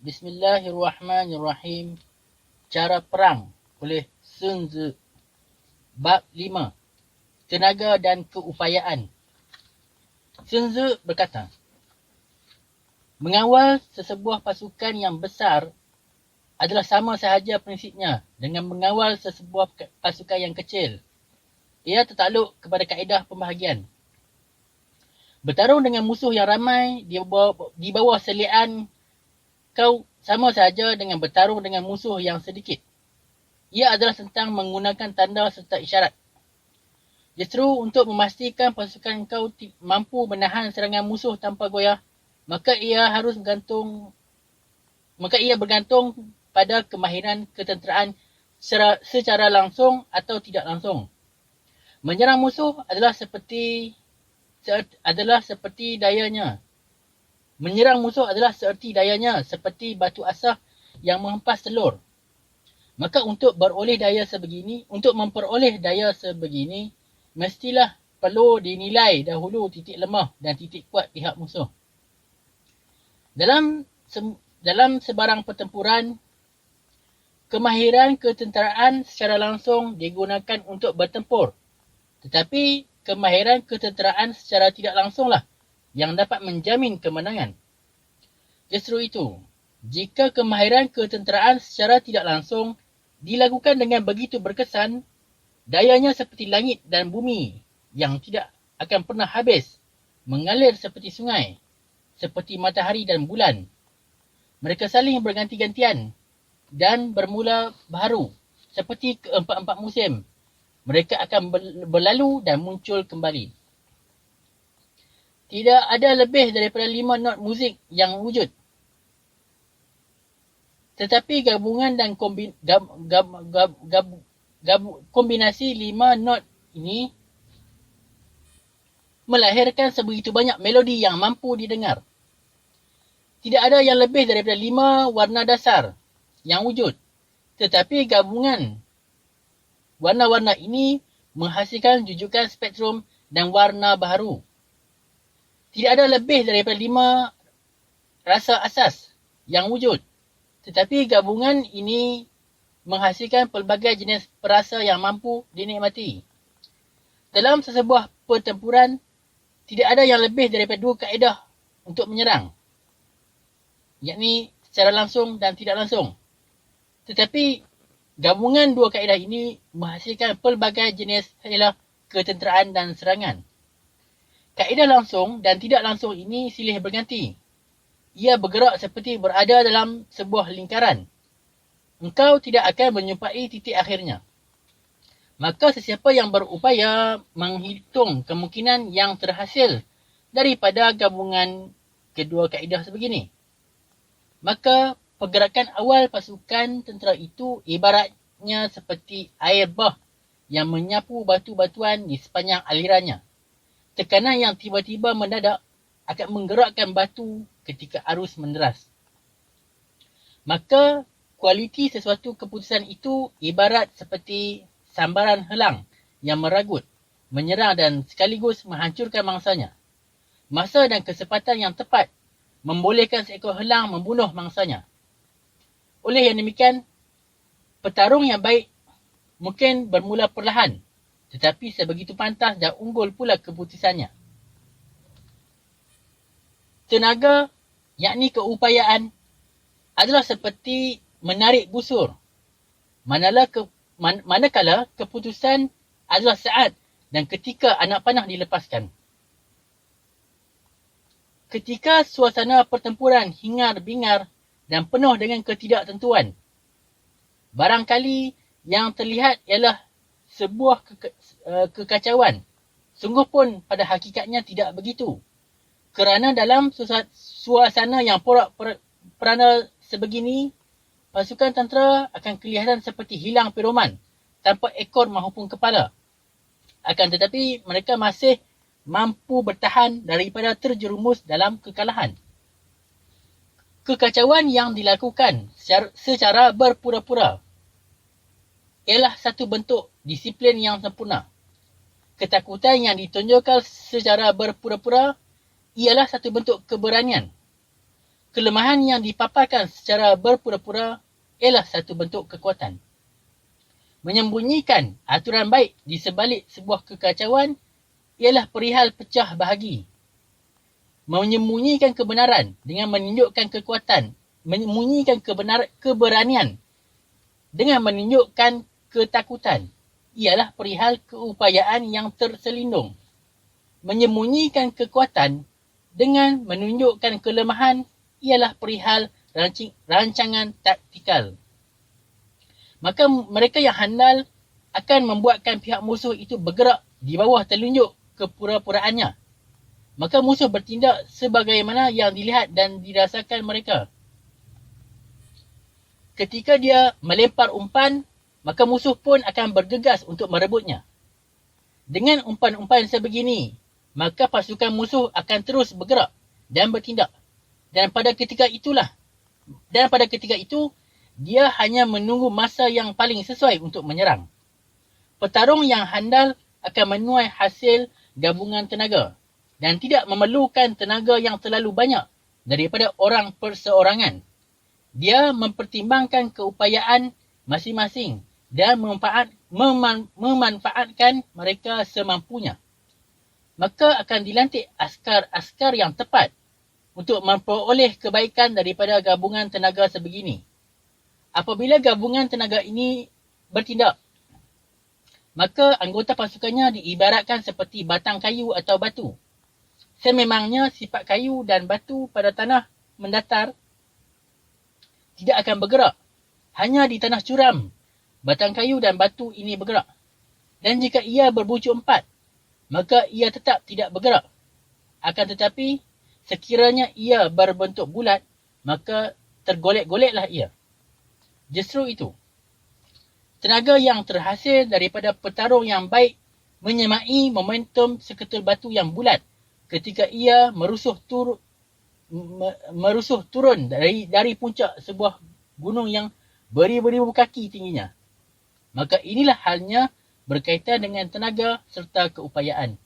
Bismillahirrahmanirrahim. Cara perang oleh Sun Tzu. Bab 5. Tenaga dan keupayaan. Sun Tzu berkata, mengawal sesebuah pasukan yang besar adalah sama sahaja prinsipnya dengan mengawal sesebuah pasukan yang kecil. Ia tertakluk kepada kaedah pembahagian. Bertarung dengan musuh yang ramai di bawah seliaan kau sama sahaja dengan bertarung dengan musuh yang sedikit. Ia adalah tentang menggunakan tanda serta isyarat. Justru untuk memastikan pasukan kau mampu menahan serangan musuh tanpa goyah, maka ia bergantung pada kemahiran ketenteraan secara langsung atau tidak langsung. Menyerang musuh adalah seperti dayanya. Menyerang musuh adalah seerti dayanya, seperti batu asah yang menghempas telur. Maka untuk memperoleh daya sebegini, mestilah perlu dinilai dahulu titik lemah dan titik kuat pihak musuh. Dalam sebarang pertempuran, kemahiran ketenteraan secara langsung digunakan untuk bertempur. Tetapi kemahiran ketenteraan secara tidak langsunglah yang dapat menjamin kemenangan. Justru itu, jika kemahiran ketenteraan secara tidak langsung dilakukan dengan begitu berkesan, dayanya seperti langit dan bumi yang tidak akan pernah habis, mengalir seperti sungai, seperti matahari dan bulan. Mereka saling berganti-gantian dan bermula baharu, seperti keempat-empat musim. Mereka akan berlalu dan muncul kembali. Tidak ada lebih daripada 5 not muzik yang wujud. Tetapi gabungan dan kombinasi 5 not ini melahirkan sebegitu banyak melodi yang mampu didengar. Tidak ada yang lebih daripada 5 warna dasar yang wujud. Tetapi gabungan warna-warna ini menghasilkan jujukan spektrum dan warna baharu. Tidak ada lebih daripada 5 rasa asas yang wujud. Tetapi gabungan ini menghasilkan pelbagai jenis perasa yang mampu dinikmati. Dalam sesebuah pertempuran, tidak ada yang lebih daripada 2 kaedah untuk menyerang, yakni secara langsung dan tidak langsung. Tetapi gabungan 2 kaedah ini menghasilkan pelbagai jenis hilah ketenteraan dan serangan. Kaedah langsung dan tidak langsung ini silih berganti. Ia bergerak seperti berada dalam sebuah lingkaran. Engkau tidak akan menjumpai titik akhirnya. Maka sesiapa yang berupaya menghitung kemungkinan yang terhasil daripada gabungan kedua kaedah sebegini, maka pergerakan awal pasukan tentera itu ibaratnya seperti air bah yang menyapu batu-batuan di sepanjang alirannya. Tekanan yang tiba-tiba mendadak akan menggerakkan batu ketika arus menderas. Maka kualiti sesuatu keputusan itu ibarat seperti sambaran helang yang meragut, menyerang dan sekaligus menghancurkan mangsanya. Masa dan kesempatan yang tepat membolehkan seekor helang membunuh mangsanya. Oleh yang demikian, petarung yang baik mungkin bermula perlahan, tetapi sebegitu pantas dan unggul pula keputusannya. Tenaga, yakni keupayaan, adalah seperti menarik busur. Manakala keputusan adalah saat dan ketika anak panah dilepaskan. Ketika suasana pertempuran hingar-bingar dan penuh dengan ketidaktentuan, barangkali yang terlihat ialah sebuah kekacauan. Sungguh pun pada hakikatnya tidak begitu. Kerana dalam suasana yang porak-poranda sebegini, pasukan tentera akan kelihatan seperti hilang pedoman tanpa ekor maupun kepala. Akan tetapi mereka masih mampu bertahan daripada terjerumus dalam kekalahan. Kekacauan yang dilakukan secara berpura-pura ialah satu bentuk disiplin yang sempurna. Ketakutan yang ditunjukkan secara berpura-pura ialah satu bentuk keberanian. kelemahan yang dipaparkan secara berpura-pura ialah satu bentuk kekuatan. Menyembunyikan aturan baik di sebalik sebuah kekacauan ialah perihal pecah bahagi. Menyembunyikan kebenaran dengan menunjukkan kekuatan, menyembunyikan keberanian dengan menunjukkan ketakutan ialah perihal keupayaan yang terselindung. Menyembunyikan kekuatan dengan menunjukkan kelemahan ialah perihal rancangan taktikal. Maka mereka yang handal akan membuatkan pihak musuh itu bergerak di bawah telunjuk kepura-puraannya. Maka musuh bertindak sebagaimana yang dilihat dan dirasakan mereka. Ketika dia melempar umpan, maka musuh pun akan bergegas untuk merebutnya. Dengan umpan-umpan sebegini, maka pasukan musuh akan terus bergerak dan bertindak. Dan pada ketika itu, dia hanya menunggu masa yang paling sesuai untuk menyerang. Petarung yang handal akan menuai hasil gabungan tenaga dan tidak memerlukan tenaga yang terlalu banyak daripada orang perseorangan. Dia mempertimbangkan keupayaan masing-masing dan memanfaatkan mereka semampunya. Maka akan dilantik askar-askar yang tepat untuk memperoleh kebaikan daripada gabungan tenaga sebegini. Apabila gabungan tenaga ini bertindak, maka anggota pasukannya diibaratkan seperti batang kayu atau batu. Sememangnya sifat kayu dan batu pada tanah mendatar tidak akan bergerak. Hanya di tanah curam, batang kayu dan batu ini bergerak. Dan jika ia berbucu empat, maka ia tetap tidak bergerak. Akan tetapi, sekiranya ia berbentuk bulat, maka tergolek-goleklah ia. Justru itu, tenaga yang terhasil daripada petarung yang baik menyemai momentum seketul batu yang bulat ketika ia merusuh turun dari puncak sebuah gunung yang beribu-ribu kaki tingginya. Maka inilah halnya berkaitan dengan tenaga serta keupayaan.